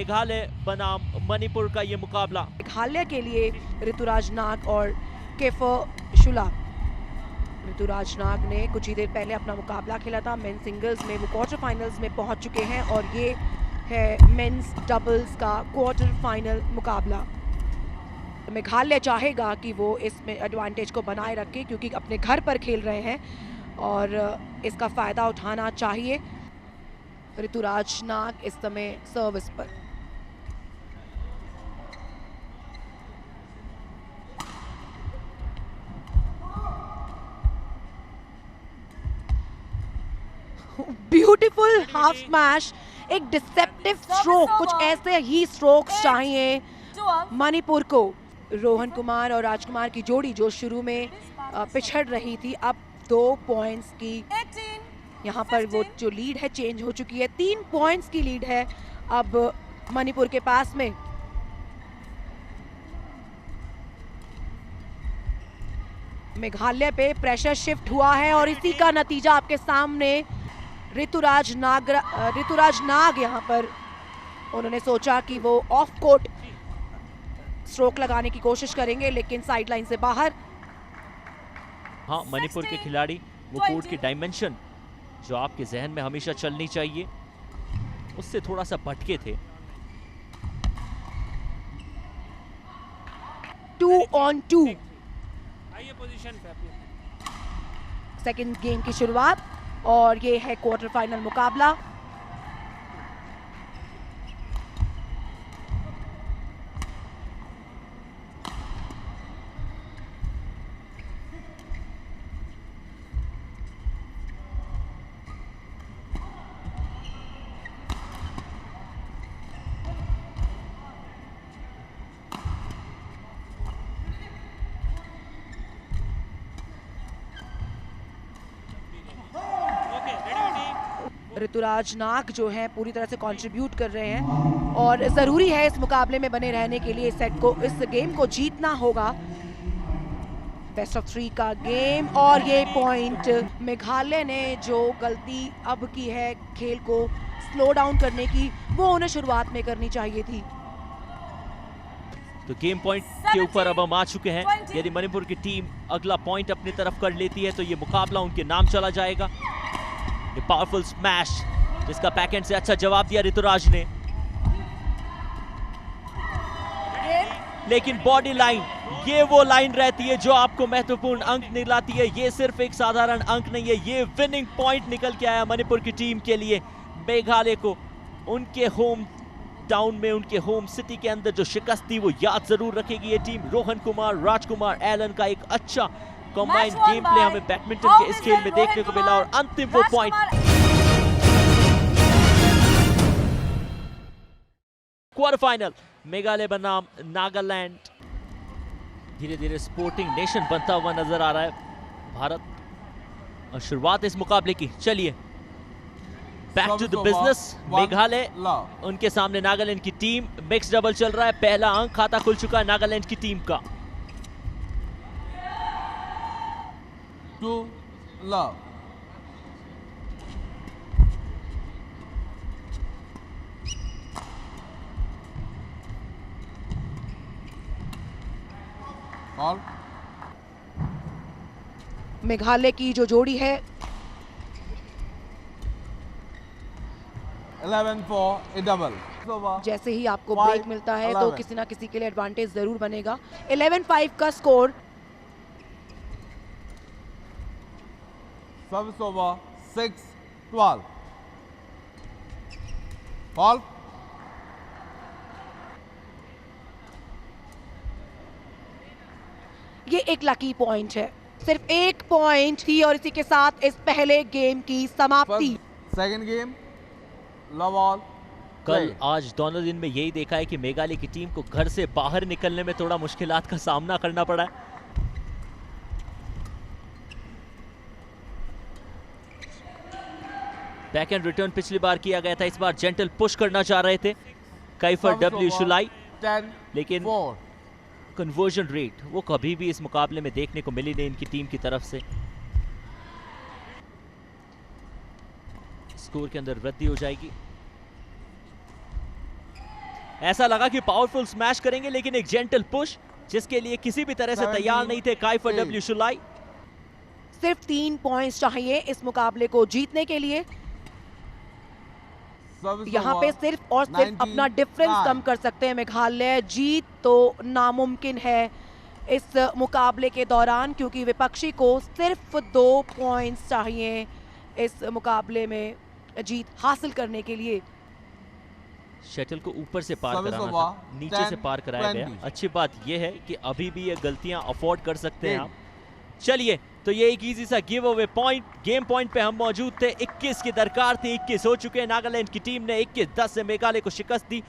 मेघालय बनाम मणिपुर का ये मुकाबला। मेघालय के लिए ऋतुराज नाग और केफर शुला। ऋतुराज नाग ने कुछ ही देर पहले अपना मुकाबला खेला था मेन सिंगल्स में, वो क्वार्टर फाइनल्स में पहुंच चुके हैं और ये है मेंस डबल्स का क्वार्टर फाइनल मुकाबला। मेघालय चाहेगा कि वो इसमें एडवांटेज को बनाए रखे क्योंकि अपने घर पर खेल रहे हैं और इसका फायदा उठाना चाहिए। ऋतुराज नाग इस समय सर्विस पर। ब्यूटीफुल हाफ स्मैश, एक डिसेप्टिव स्ट्रोक, कुछ ऐसे ही स्ट्रोक्स चाहिए मणिपुर को। रोहन कुमार और राजकुमार की जोड़ी जो शुरू में पिछड़ रही थी, अब 2 पॉइंट्स की यहाँ पर वो जो लीड है चेंज हो चुकी है। 3 पॉइंट्स की लीड है अब मणिपुर के पास में। मेघालय पे प्रेशर शिफ्ट हुआ है और इसी का नतीजा आपके सामने। ऋतुराज नाग यहाँ पर उन्होंने सोचा कि वो ऑफ कोर्ट स्ट्रोक लगाने की कोशिश करेंगे लेकिन साइडलाइन से बाहर। हाँ, मणिपुर के खिलाड़ी वो कोर्ट की डायमेंशन जो आपके जहन में हमेशा चलनी चाहिए उससे थोड़ा सा भटके थे। 2 on 2 सेकेंड गेम की शुरुआत और ये है क्वार्टर फाइनल मुकाबला। ऋतुराज नाग जो है पूरी तरह से कंट्रीब्यूट कर रहे हैं और जरूरी है इस मुकाबले में बने रहने के लिए इस गेम को जीतना होगा। बेस्ट ऑफ 3 का गेम और ये पॉइंट मेघालय ने जो गलती अब की है खेल को स्लो डाउन करने की, वो उन्हें शुरुआत में करनी चाहिए थी। तो गेम पॉइंट के ऊपर अब हम आ चुके हैं। यदि मणिपुर की टीम अगला पॉइंट अपनी तरफ कर लेती है तो ये मुकाबला उनके नाम चला जाएगा। ये पावरफुल स्मैश जिसका बैकएंड से अच्छा जवाब दिया ऋतुराज ने, लेकिन बॉडी लाइन ये वो लाइन रहती है जो आपको महत्वपूर्ण अंक दिलाती है। ये सिर्फ एक साधारण अंक नहीं है, ये विनिंग पॉइंट निकल के आया मणिपुर की टीम के लिए। मेघालय को उनके होम टाउन में, उनके होम सिटी के अंदर जो शिकस्त थी वो याद जरूर रखेगी ये टीम। रोहन कुमार, राजकुमार, एलन का एक अच्छा कॉम्बाइंड गेम प्ले हमें बैडमिंटन के इस खेल में देखने को मिला और अंतिम वो पॉइंट। क्वार्टर फाइनल मेघालय बनाम नागालैंड। धीरे धीरे स्पोर्टिंग नेशन बनता हुआ नजर आ रहा है भारत और शुरुआत इस मुकाबले की। चलिए back to the business. Meghalaya उनके सामने नागालैंड की टीम। मिक्स डबल चल रहा है, पहला अंक खाता खुल चुका है नागालैंड की टीम का। To love. All. मेघालय की जो जोड़ी है 11 for a double. जैसे ही आपको ब्रेक मिलता है तो किसी ना किसी के लिए एडवांटेज जरूर बनेगा। 11-5 का स्कोर। Service over 6-12. Ball. ये एक लकी पॉइंट है, सिर्फ एक पॉइंट थी और इसी के साथ इस पहले गेम की समाप्ति। Second game love all. कल आज दोनों दिन में यही देखा है कि मेघालय की टीम को घर से बाहर निकलने में थोड़ा मुश्किलात का सामना करना पड़ा है। बैक एंड रिटर्न पिछली बार किया गया था, इस बार जेंटल पुश करना चाह रहे थे कैफर डब्ल्यू शुलाई, लेकिन कन्वर्जन रेट वो कभी भी इस मुकाबले में देखने को मिली नहीं इनकी टीम की तरफ से। स्कोर के अंदर वृद्धि हो जाएगी। ऐसा लगा कि पावरफुल स्मैश करेंगे, लेकिन एक जेंटल पुश जिसके लिए किसी भी तरह से तैयार नहीं थे काइफर डब्ल्यू शुलाई। सिर्फ 3 पॉइंट्स चाहिए इस मुकाबले को जीतने के लिए। यहाँ पे सिर्फ और सिर्फ अपना डिफरेंस कम कर सकते हैं मेघालय। जीत तो नामुमकिन है इस मुकाबले के दौरान, क्योंकि विपक्षी को सिर्फ 2 पॉइंट्स चाहिए इस मुकाबले में जीत हासिल करने के लिए। शटल को ऊपर से पार कराना था, नीचे से पार कराया गया। अच्छी बात यह है कि अभी भी ये गलतियां अफोर्ड कर सकते हैं आप। चलिए, तो ये एक इजी सा give away point, game point पे हम मौजूद थे। 21 की दरकार थी, 21 हो चुके हैं। नागालैंड की टीम ने 21-10 से मेघालय को शिकस्त दी।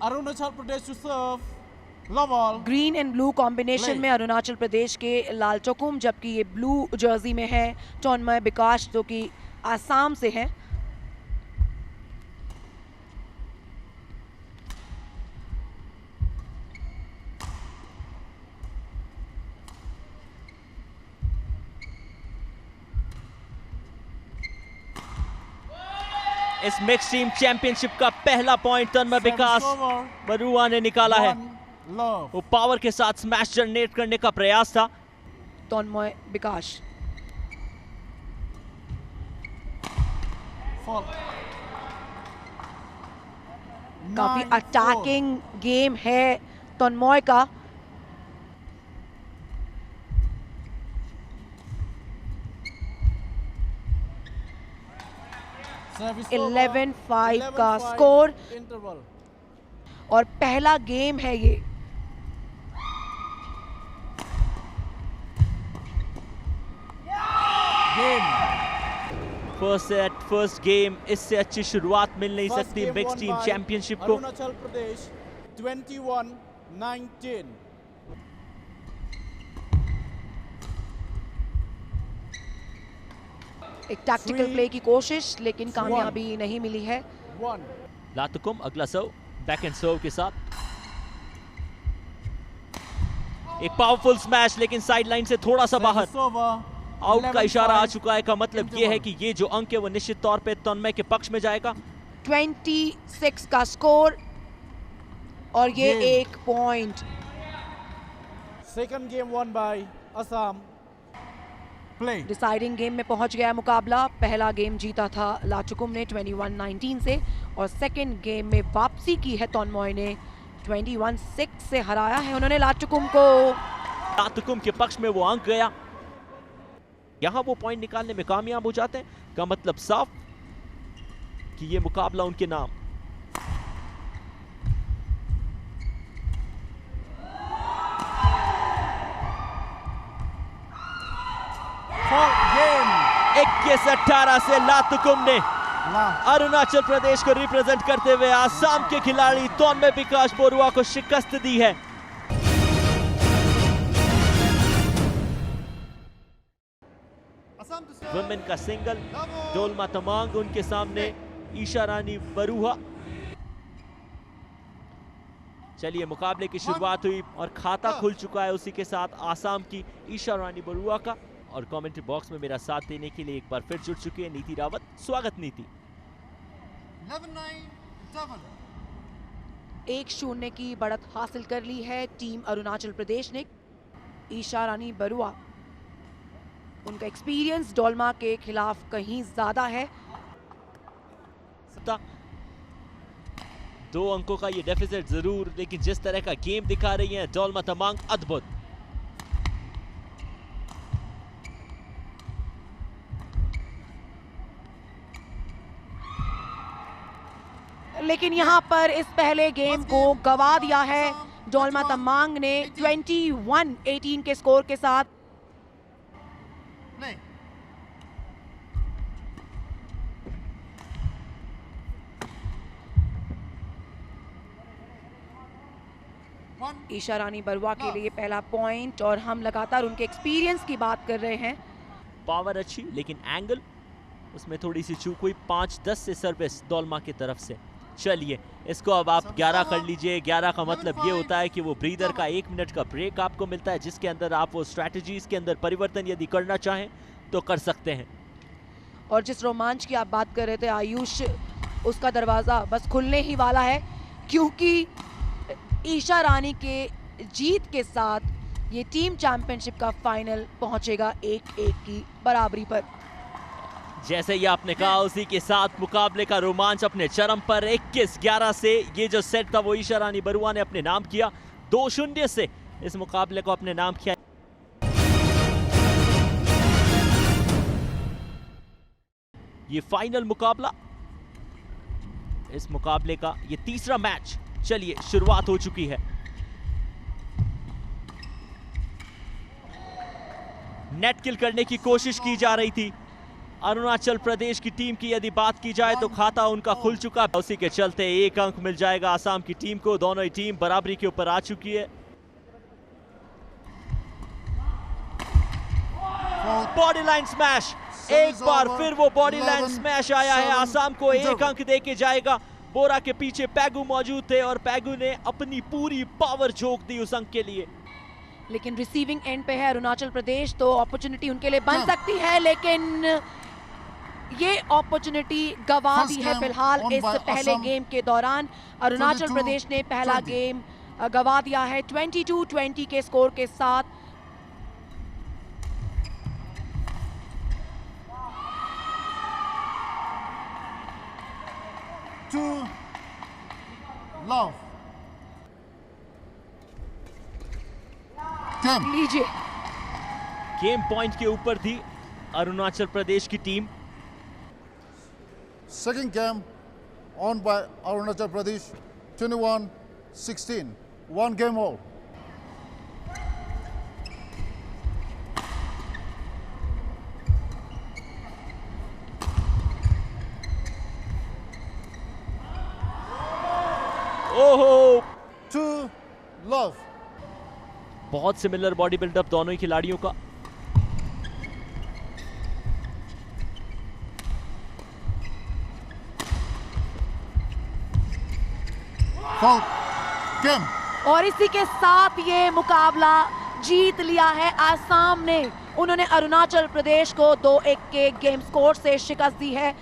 Arunachal Pradesh to serve love all. Green and blue combination में अरुणाचल प्रदेश के लालचोकुम, जबकि ये ब्लू जर्सी में है टोनमय विकास जो कि आसाम से है। इस मिक्स टीम चैंपियनशिप का पहला पॉइंट तन्मय विकास बरुआ ने निकाला है। वो पावर के साथ स्मैश जनरेट करने का प्रयास था। तन्मय विकास काफी अटैकिंग गेम है तन्मय का। 11-5 का स्कोर और पहला गेम है ये। फर्स्ट सेट, फर्स्ट गेम, इससे अच्छी शुरुआत मिल नहीं सकती मिक्स टीम चैंपियनशिप को। अरुणाचल प्रदेश 21-19। एक टैक्टिकल प्ले की कोशिश, लेकिन कामयाबी नहीं मिली है। लातुकुम अगला सर्व, बैक एंड सर्व के साथ एक पावरफुल स्मैश, लेकिन साइडलाइन से थोड़ा सा बाहर। आउट का इशारा आ चुका है, का मतलब ये है कि ये जो अंक है वो निश्चित तौर पे तन्मय के पक्ष में जाएगा। 26 का स्कोर और ये एक point. Second game one by Assam. Deciding game में पहुंच गया मुकाबला। पहला गेम जीता था लाचुकुम ने 21-19 से, और सेकंड गेम में वापसी की है तन्मय ने 21-6 से हराया है उन्होंने लाचुकुम को। लाचुकुम के पक्ष में वो अंक गया। यहां वो पॉइंट निकालने में कामयाब हो जाते हैं, का मतलब साफ कि ये मुकाबला उनके नाम। गेम 21-18 से लातुकुम ने अरुणाचल प्रदेश को रिप्रेजेंट करते हुए आसाम के खिलाड़ी तन्मय विकास बरुआ को शिकस्त दी है। वुमेन का सिंगल, डोलमा तमांग उनके सामने, ईशा रानी बरुआ। चलिए, मुकाबले की शुरुआत हुई और खाता खुल चुका है उसी के साथ आसाम की ईशा रानी बरुआ का। और कमेंट्री बॉक्स में मेरा साथ देने के लिए एक बार फिर जुड़ चुके हैं नीति रावत। स्वागत नीति। 1-0 की बढ़त हासिल कर ली है टीम अरुणाचल प्रदेश ने। ईशा रानी बरुआ, उनका एक्सपीरियंस डोलमा के खिलाफ कहीं ज्यादा है। 2 अंकों का ये डेफिसिट जरूर, लेकिन जिस तरह का गेम दिखा रही है डोलमा तमांग, अद्भुत। लेकिन यहां पर इस पहले गेम को गवा दिया है डोलमा तमांग ने 21-18 के स्कोर के साथ। ईशा रानी बरुआ के लिए पहला पॉइंट, और हम लगातार उनके एक्सपीरियंस की बात कर रहे हैं। पावर अच्छी, लेकिन एंगल उसमें थोड़ी सी चूक हुई। 5-10 से सर्विस डोलमा की तरफ से। चलिए, इसको अब आप 11 कर लीजिए। 11 का मतलब ये होता है कि वो ब्रीदर का 1 मिनट का ब्रेक आपको मिलता है, जिसके अंदर आप वो स्ट्रैटेजीज के अंदर परिवर्तन यदि करना चाहें तो कर सकते हैं। और जिस रोमांच की आप बात कर रहे थे आयुष, उसका दरवाज़ा बस खुलने ही वाला है, क्योंकि ईशा रानी के जीत के साथ ये टीम चैंपियनशिप का फाइनल पहुंचेगा 1-1 की बराबरी पर। जैसे ही आपने कहा उसी के साथ मुकाबले का रोमांच अपने चरम पर 21-11 से ये जो सेट था वो ईशा रानी बरुआ ने अपने नाम किया। 2-0 से इस मुकाबले को अपने नाम किया। ये फाइनल मुकाबला, इस मुकाबले का ये तीसरा मैच, चलिए शुरुआत हो चुकी है। नेट किल करने की कोशिश की जा रही थी अरुणाचल प्रदेश की टीम की। यदि बात की जाए तो खाता उनका खुल चुका, उसी के चलते 1 अंक मिल जाएगा आसाम की टीम को। दोनों ही टीम बराबरी के ऊपर आ चुकी है। बॉडी लाइन स्मैश, एक बार फिर वो बॉडी लाइन स्मैश आया है। आसाम को 1 अंक देके जाएगा। बोरा के पीछे पैगू मौजूद थे और पैगू ने अपनी पूरी पावर झोंक दी उस अंक के लिए। लेकिन रिसीविंग एंड पे है अरुणाचल प्रदेश, तो अपॉर्चुनिटी उनके लिए बन सकती है, लेकिन ये अपॉर्चुनिटी गवा दी है फिलहाल। इस पहले गेम के दौरान अरुणाचल प्रदेश ने पहला गेम गवा दिया है 22-20 के स्कोर के साथ। लीजिए, गेम पॉइंट के ऊपर थी अरुणाचल प्रदेश की team. Second game on by Arunachal Pradesh 21-16. 1 game all. ओहो, 2 love. बहुत सिमिलर बॉडी बिल्डअप दोनों ही खिलाड़ियों का। Game. और इसी के साथ ये मुकाबला जीत लिया है आसाम ने। उन्होंने अरुणाचल प्रदेश को 2-1 के गेम स्कोर से शिकस्त दी है।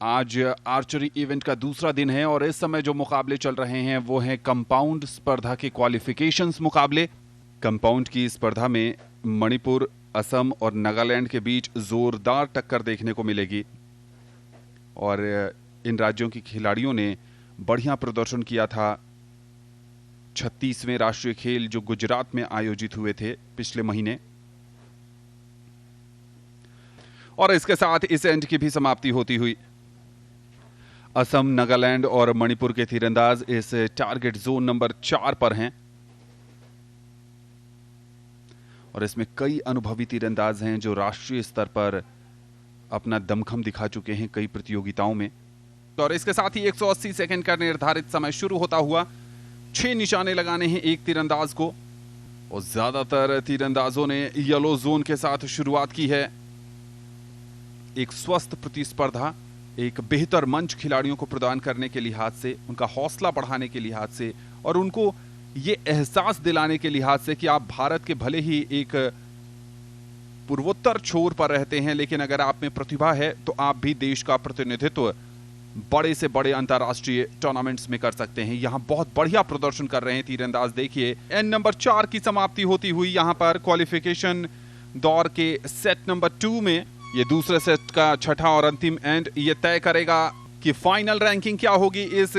आज आर्चरी इवेंट का दूसरा दिन है और इस समय जो मुकाबले चल रहे हैं वो हैं कंपाउंड स्पर्धा के क्वालिफिकेशंस मुकाबले। कंपाउंड की स्पर्धा में मणिपुर, असम और नागालैंड के बीच जोरदार टक्कर देखने को मिलेगी और इन राज्यों के खिलाड़ियों ने बढ़िया प्रदर्शन किया था 36वें राष्ट्रीय खेल जो गुजरात में आयोजित हुए थे पिछले महीने। और इसके साथ इस एंड की भी समाप्ति होती हुई। असम, नागालैंड और मणिपुर के तीरंदाज इस टारगेट जोन नंबर 4 पर हैं और इसमें कई अनुभवी तीरंदाज हैं जो राष्ट्रीय स्तर पर अपना दमखम दिखा चुके हैं कई प्रतियोगिताओं में। और इसके साथ ही 180 सेकंड का निर्धारित समय शुरू होता हुआ 6 निशाने लगाने हैं एक तीरंदाज को और ज्यादातर तीरंदाजों ने येलो जोन के साथ शुरुआत की है। एक स्वस्थ प्रतिस्पर्धा, एक बेहतर मंच खिलाड़ियों को प्रदान करने के लिहाज से, उनका हौसला बढ़ाने के लिहाज से और उनको ये एहसास दिलाने के लिहाज से कि आप भारत के भले ही एक पूर्वोत्तर छोर पर रहते हैं, लेकिन अगर आप में प्रतिभा है तो आप भी देश का प्रतिनिधित्व बड़े से बड़े अंतर्राष्ट्रीय टूर्नामेंट्स में कर सकते हैं। यहां बहुत बढ़िया प्रदर्शन कर रहे हैं तीरंदाज। देखिए एंड नंबर 4 की समाप्ति होती हुई यहां पर क्वालिफिकेशन दौर के सेट नंबर 2 में ये दूसरे सेट का छठा और अंतिम एंड ये तय करेगा कि फाइनल रैंकिंग क्या होगी इस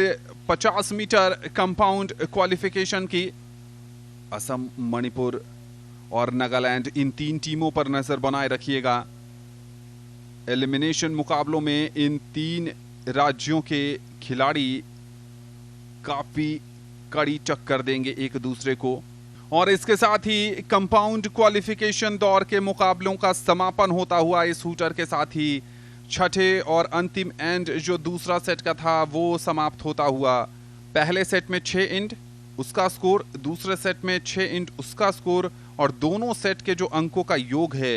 50 मीटर कंपाउंड क्वालिफिकेशन की। असम, मणिपुर और नागालैंड, इन 3 टीमों पर नजर बनाए रखिएगा। एलिमिनेशन मुकाबलों में इन 3 राज्यों के खिलाड़ी काफी कड़ी टक्कर देंगे एक दूसरे को। और इसके साथ ही कंपाउंड क्वालिफिकेशन दौर के मुकाबलों का समापन होता हुआ इस शूटर के साथ ही छठे और अंतिम एंड जो दूसरा सेट का था वो समाप्त होता हुआ। पहले सेट में 6 एंड उसका स्कोर, दूसरे सेट में 6 एंड उसका स्कोर और दोनों सेट के जो अंकों का योग है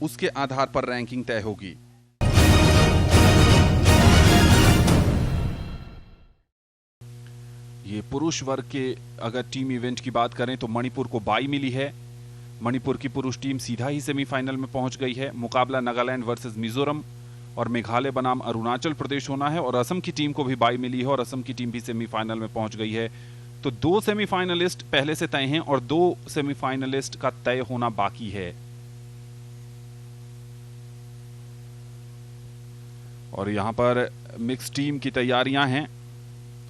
उसके आधार पर रैंकिंग तय होगी। ये पुरुष वर्ग के अगर टीम इवेंट की बात करें तो मणिपुर को बाई मिली है। मणिपुर की पुरुष टीम सीधा ही सेमीफाइनल में पहुंच गई है। मुकाबला नागालैंड वर्सेस मिजोरम और मेघालय बनाम अरुणाचल प्रदेश होना है, और असम की टीम को भी बाई मिली है और असम की टीम भी सेमीफाइनल में पहुंच गई है। तो 2 सेमीफाइनलिस्ट पहले से तय हैं और 2 सेमीफाइनलिस्ट का तय होना बाकी है। और यहां पर मिक्स टीम की तैयारियां हैं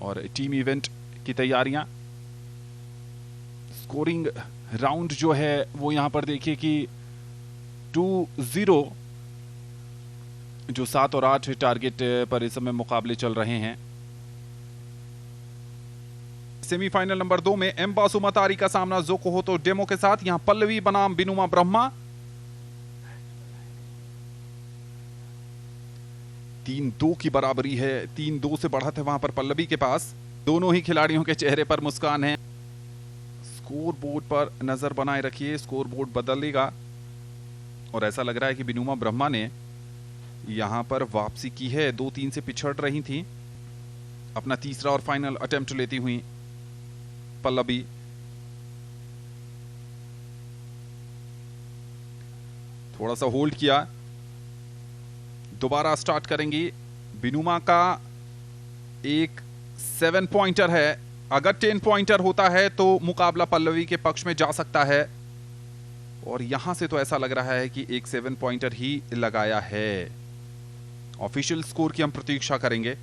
और टीम इवेंट की तैयारियां। स्कोरिंग राउंड जो है वो यहां पर देखिए कि 2-0 जो 7 और 8 टारगेट पर इस समय मुकाबले चल रहे हैं। सेमीफाइनल नंबर 2 में एम बासुमतारी का सामना जोकोहोतो डेमो के साथ। यहां पल्लवी बनाम बिनुमा ब्रह्मा। 3-2 की बराबरी है, 3-2 से बढ़त है वहां पर पल्लवी के पास। दोनों ही खिलाड़ियों के चेहरे पर मुस्कान है। स्कोर बोर्ड पर नजर बनाए रखिए, स्कोर बोर्ड बदलेगा और ऐसा लग रहा है कि बिनुमा ब्रह्मा ने यहां पर वापसी की है। 2-3 से पिछड़ रही थी। अपना तीसरा और फाइनल अटेम्प्ट लेती हुई पल्लवी। थोड़ा सा होल्ड किया, दोबारा स्टार्ट करेंगी। बिनुमा का एक 7 पॉइंटर है। अगर 10 पॉइंटर होता है तो मुकाबला पल्लवी के पक्ष में जा सकता है, और यहां से तो ऐसा लग रहा है कि एक 7 पॉइंटर ही लगाया है। ऑफिशियल स्कोर की हम प्रतीक्षा करेंगे।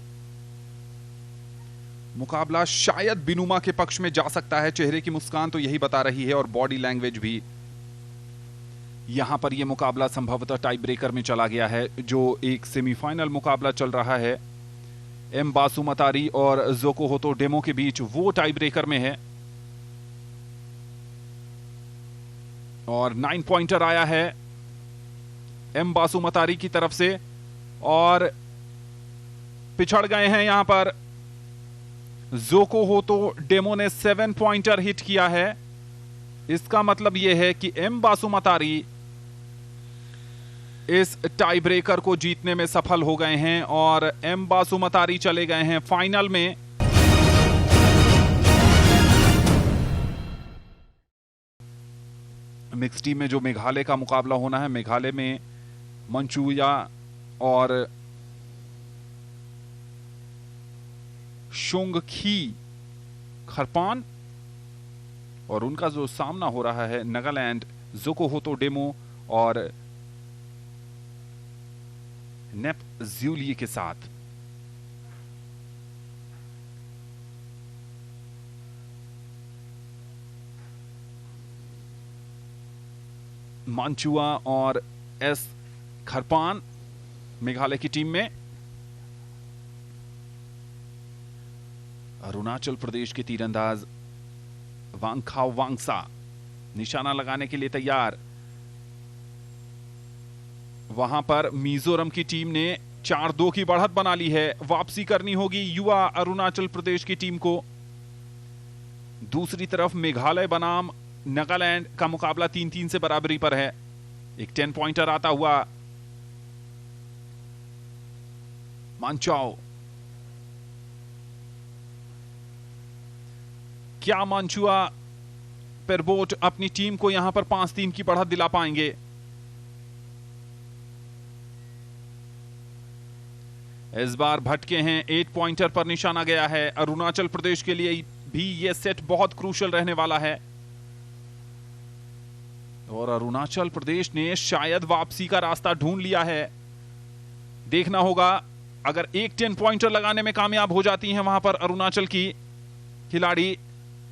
मुकाबला शायद बिनुमा के पक्ष में जा सकता है, चेहरे की मुस्कान तो यही बता रही है और बॉडी लैंग्वेज भी। यहां पर यह मुकाबला संभवतः टाई ब्रेकर में चला गया है। जो एक सेमीफाइनल मुकाबला चल रहा है एम बासुमतारी और जोकोहोतो डेमो के बीच, वो टाई ब्रेकर में है। और 9 पॉइंटर आया है एम बासुमतारी की तरफ से और पिछड़ गए हैं यहां पर जोकोहोतो डेमो ने 7 पॉइंटर हिट किया है। इसका मतलब यह है कि एम बासुमतारी इस टाई ब्रेकर को जीतने में सफल हो गए हैं और एम बासुमतारी चले गए हैं फाइनल में। मिक्स टीम में जो मेघालय का मुकाबला होना है, मेघालय में मंचूया और शोंगखी खरपान, और उनका जो सामना हो रहा है नागालैंड जोकोहोतो डेमो और नेप ज्यूलिए के साथ। मांचुआ और एस खरपान मेघालय की टीम में। अरुणाचल प्रदेश के तीरंदाज वांगखाओ वांगसा निशाना लगाने के लिए तैयार। वहां पर मिजोरम की टीम ने 4-2 की बढ़त बना ली है। वापसी करनी होगी युवा अरुणाचल प्रदेश की टीम को। दूसरी तरफ मेघालय बनाम नागालैंड का मुकाबला 3-3 से बराबरी पर है। एक 10 पॉइंटर आता हुआ मांचाओ। क्या मांचुआ पेरबोट अपनी टीम को यहां पर 5-3 की बढ़त दिला पाएंगे? इस बार भटके हैं, 8 पॉइंटर पर निशाना गया है। अरुणाचल प्रदेश के लिए भी यह सेट बहुत क्रूशल रहने वाला है और अरुणाचल प्रदेश ने शायद वापसी का रास्ता ढूंढ लिया है। देखना होगा, अगर एक 10 पॉइंटर लगाने में कामयाब हो जाती हैं वहां पर अरुणाचल की खिलाड़ी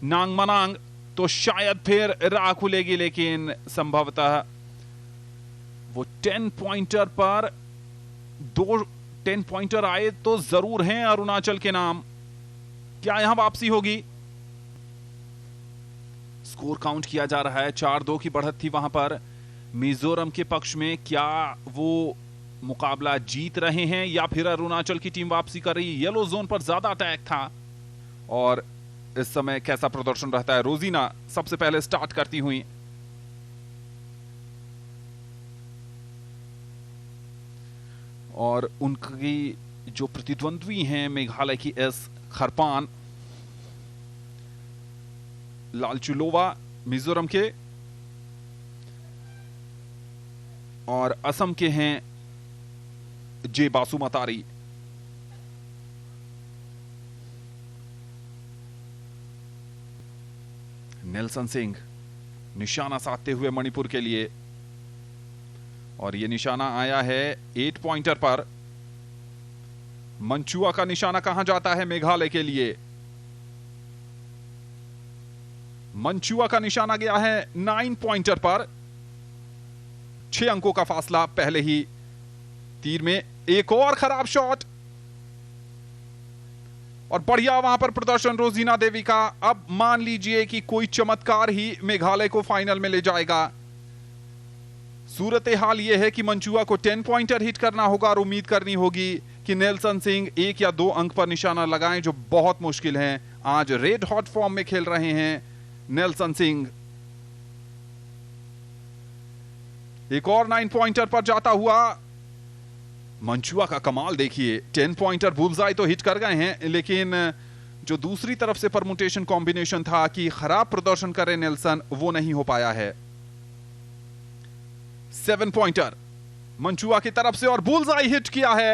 नांग मनांग, तो शायद फिर राह खुलेगी, लेकिन संभवतः वो 10 पॉइंटर पर 2 10 पॉइंटर आए तो जरूर हैं अरुणाचल के नाम। क्या यहां वापसी होगी? स्कोर काउंट किया जा रहा है। 4-2 की बढ़त थी वहां पर मिजोरम के पक्ष में। क्या वो मुकाबला जीत रहे हैं या फिर अरुणाचल की टीम वापसी कर रही है? येलो जोन पर ज्यादा अटैक था और इस समय कैसा प्रदर्शन रहता है? रोजीना सबसे पहले स्टार्ट करती हुई। और उनकी जो प्रतिद्वंद्वी हैं मेघालय की एस खरपान, लालचुलोवा मिजोरम के और असम के हैं जे बासुमतारी। नेल्सन सिंह निशाना साधते हुए मणिपुर के लिए, और यह निशाना आया है 8 पॉइंटर पर। मंचुआ का निशाना कहां जाता है मेघालय के लिए? मंचुआ का निशाना गया है 9 पॉइंटर पर। 6 अंकों का फासला पहले ही तीर में। एक और खराब शॉट और बढ़िया वहां पर प्रदर्शन रोजीना देवी का। अब मान लीजिए कि कोई चमत्कार ही मेघालय को फाइनल में ले जाएगा। सूरत हाल यह है कि मंचुआ को 10 पॉइंटर हिट करना होगा और उम्मीद करनी होगी कि नेल्सन सिंह 1 या 2 अंक पर निशाना लगाएं, जो बहुत मुश्किल है। आज रेड हॉट फॉर्म में खेल रहे हैं नेल्सन सिंह। एक और 9 पॉइंटर पर जाता हुआ मंचुआ का कमाल देखिए। 10 पॉइंटर बुलजाई तो हिट कर गए हैं, लेकिन जो दूसरी तरफ से परमुटेशन कॉम्बिनेशन था कि खराब प्रदर्शन करे नेल्सन, वो नहीं हो पाया है। 7 पॉइंटर मंचुआ की तरफ से और बुलजाई हिट किया है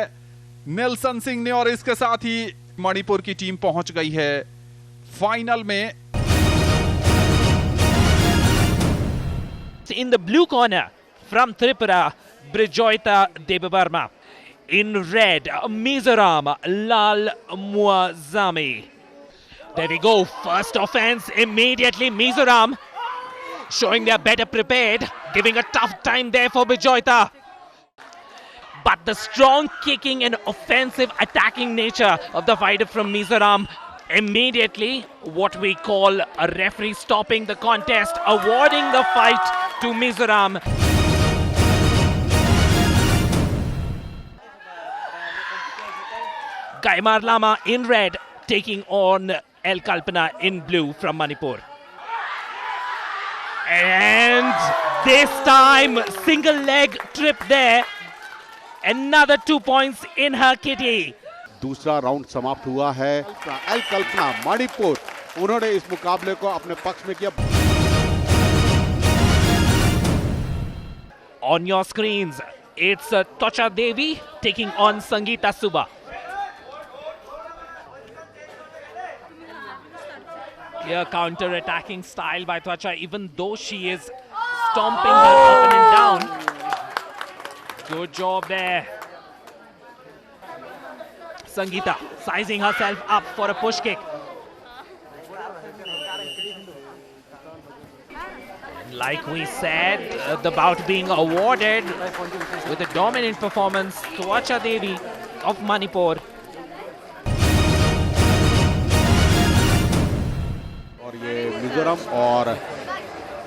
नेल्सन सिंह ने, और इसके साथ ही मणिपुर की टीम पहुंच गई है फाइनल में। In the blue corner from Tripura, Brijoita Debabarma. In red, Mizoram, Lal Muazzami. There we go, first offense immediately. Mizoram showing they're better prepared, giving a tough time there for Brijoita. But the strong kicking and offensive attacking nature of the fighter from Mizoram, immediately what we call a referee stopping the contest, awarding the fight to Mizoram. Gaimar Lama in red taking on El Kalpana in blue from Manipur. And this time single leg trip there. Another 2 points in her kitty. दूसरा round समाप्त हुआ है। L कल्पना मणिपुर, उन्होंने इस मुकाबले को अपने पक्ष में किया। On your screens, it's Tocha Devi taking on Sangeeta Suba. Clear counter-attacking style by Tocha, even though she is stomping her opponent down. Good job there. Sangeeta sizing herself up for a push kick. Like we said, the bout being awarded with a dominant performance to Tocha Devi of Manipur. और ये मिजोरम और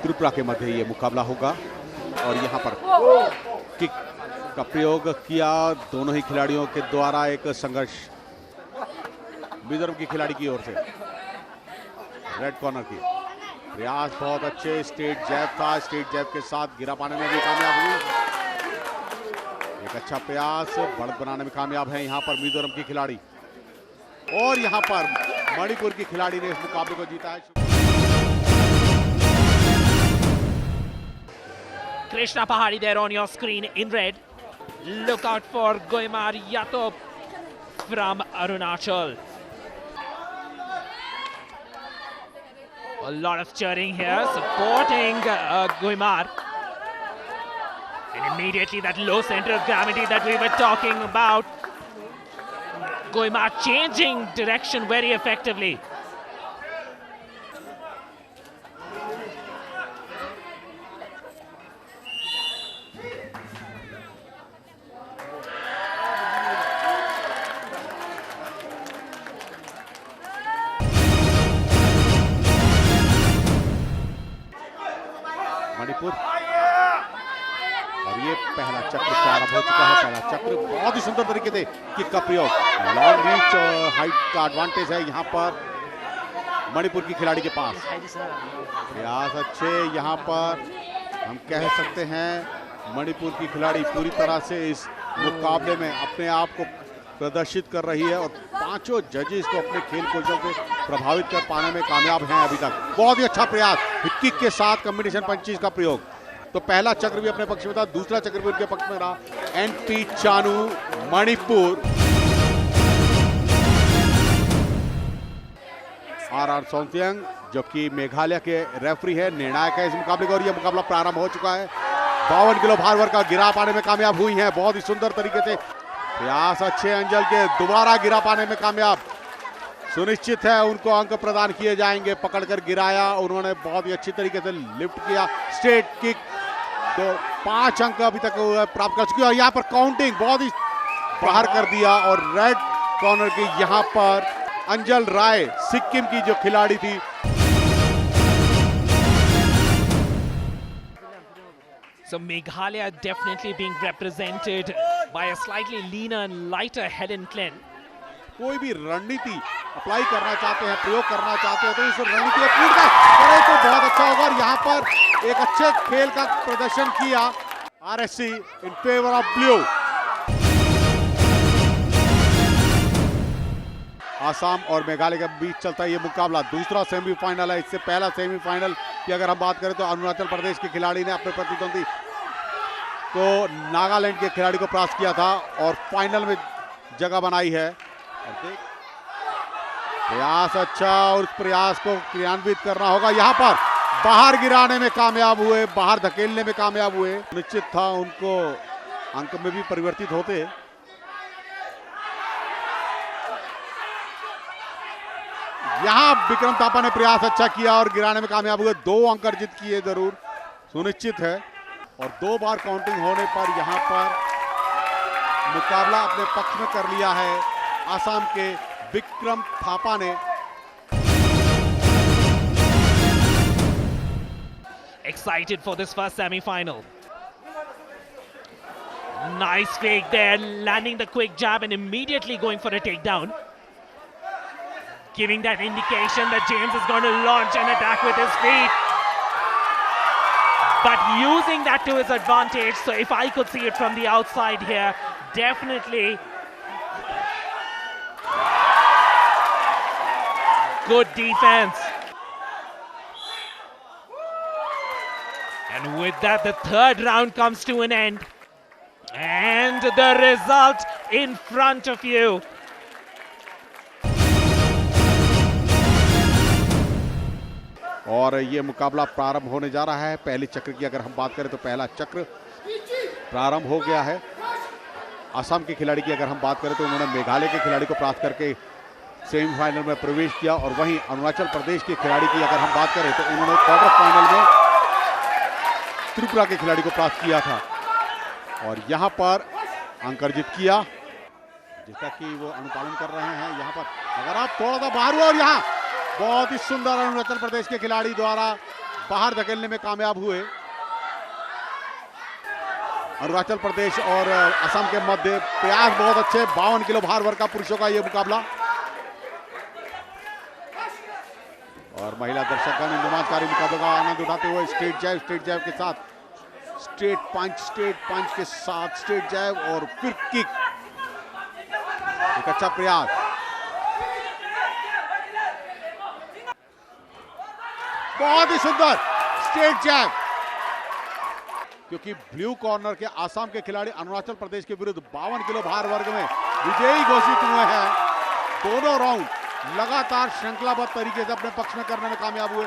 त्रिपुरा के मध्य ये मुकाबला होगा, और यहाँ पर किक का प्रयोग किया दोनों ही खिलाड़ियों के द्वारा। एक संघर्ष मिजोरम की खिलाड़ी की ओर से रेड कॉर्नर की प्रयास बहुत अच्छे। स्ट्रेट जैब था, स्ट्रेट जैब के साथ गिरा पाने में भी कामयाब हुई। एक अच्छा प्रयास बढ़त बनाने में कामयाब है यहाँ पर मिजोरम की खिलाड़ी, और यहाँ पर मणिपुर की खिलाड़ी ने इस मुकाबले को जीता है। Krishna Pahari there on your screen in red. Look out for Goimar Yatop from Arunachal. A lot of cheering here, supporting Goimar. And immediately that low center of gravity that we were talking about. Goimar changing direction very effectively. Manipur, और ये पहला चक्र प्रारंभ हो चुका है। पहला चक्र बहुत ही सुंदर तरीके से किक का प्रयोग, लॉन्ग रीच हाइट का एडवांटेज है यहाँ पर मणिपुर की खिलाड़ी के पास। प्रयास अच्छे, यहाँ पर हम कह सकते हैं मणिपुर की खिलाड़ी पूरी तरह से इस मुकाबले में अपने आप को प्रदर्शित कर रही है और पांचों जजेस को अपने खेल कौशल से प्रभावित कर पाने में कामयाब हैं अभी तक। बहुत ही अच्छा प्रयास किक के साथ कॉम्बिनेशन पंचेस का प्रयोग। तो पहला चक्र भी अपने पक्ष में था, दूसरा चक्र भी उनके पक्ष में रहा। एनपी चानू मणिपुर, आर सोनतियांग जो कि मेघालय के रेफरी है, निर्णायक है इस मुकाबले का। और यह मुकाबला प्रारंभ हो चुका है। 52 किलो भार वर्ग का गिरा पाने में कामयाब हुई हैं बहुत ही सुंदर तरीके से। प्रयास अच्छे अंजल के, दोबारा गिरा पाने में कामयाब। सुनिश्चित है उनको अंक प्रदान किए जाएंगे। पकड़कर गिराया उन्होंने, बहुत ही अच्छी तरीके से लिफ्ट किया। स्ट्रेट किक, तो 5 अंक अभी तक प्राप्त कर चुकी है। और यहाँ पर काउंटिंग बहुत ही बाहर कर दिया। और रेड कॉर्नर की यहाँ पर अंजल राय, सिक्किम की जो खिलाड़ी थी। So Meghalaya definitely being represented by a slightly leaner and lighter Helen Klein. कोई भी रणनीति अप्लाई करना चाहते हैं, प्रयोग करना चाहते हैं, तो इस रणनीति को पूर्ण करें तो बहुत अच्छा होगा। और यहाँ पर एक अच्छे खेल का प्रदर्शन किया RSC in favour of blue. Assam और मेघालय के बीच चलता है ये मुकाबला। दूसरा सेमीफाइनल है। इससे पहला सेमीफाइनल की अगर हम बात करें तो अरुणाचल प्रदेश के खिलाड़ी ने अपने प्रतिद्वंदी को नागालैंड के खिलाड़ी को परास्त किया था और फाइनल में जगह बनाई है। प्रयास अच्छा, और उस प्रयास को क्रियान्वित करना होगा। यहाँ पर बाहर गिराने में कामयाब हुए, बाहर धकेलने में कामयाब हुए। निश्चित था उनको अंक में भी परिवर्तित होते। यहां विक्रम थापा ने प्रयास अच्छा किया और गिराने में कामयाब हुए। 2 अंक अर्जित किए जरूर, सुनिश्चित है। और 2 बार काउंटिंग होने पर यहां पर मुकाबला अपने पक्ष में कर लिया है आसाम के विक्रम थापा ने। Excited for this first semi-final. Nice fake there, landing the quick jab and immediately going for a takedown. Giving that indication that James is going to launch an attack with his feet. But using that to his advantage. So if I could see it from the outside here, definitely good defense. And with that, the third round comes to an end. And the result in front of you. और ये मुकाबला प्रारंभ होने जा रहा है। पहले चक्र की अगर हम बात करें तो पहला चक्र प्रारंभ हो गया है। असम के खिलाड़ी की अगर हम बात करें तो उन्होंने मेघालय के खिलाड़ी को परास्त करके सेमीफाइनल में प्रवेश किया। और वहीं अरुणाचल प्रदेश के खिलाड़ी की अगर हम बात करें तो उन्होंने क्वार्टर फाइनल में त्रिपुरा के खिलाड़ी को परास्त किया था और यहाँ पर अंक अर्जित किया, जिसका कि वो अनुपालन कर रहे हैं। यहाँ पर अगर आप थोड़ा सा बाहर हुआ और यहाँ बहुत ही सुंदर अरुणाचल प्रदेश के खिलाड़ी द्वारा बाहर धकेलने में कामयाब हुए। अरुणाचल प्रदेश और असम के मध्य प्रयास बहुत अच्छे। 52 किलो भार वर्ग का पुरुषों का यह मुकाबला। और महिला दर्शकगण इन रोमांचकारी मुकाबले का आनंद उठाते हुए स्ट्रेट जैब के साथ, स्ट्रेट पंच के साथ स्ट्रेट जैब और फिर किक। एक अच्छा प्रयास। बहुत ही सुंदर स्ट्रेट जैब, क्योंकि ब्लू कॉर्नर के आसाम के खिलाड़ी अरुणाचल प्रदेश के विरुद्ध 52 किलो भार वर्ग में विजयी घोषित हुए हैं। दोनों राउंड लगातार श्रृंखलाबद्ध तरीके से अपने पक्ष में करने में कामयाब हुए।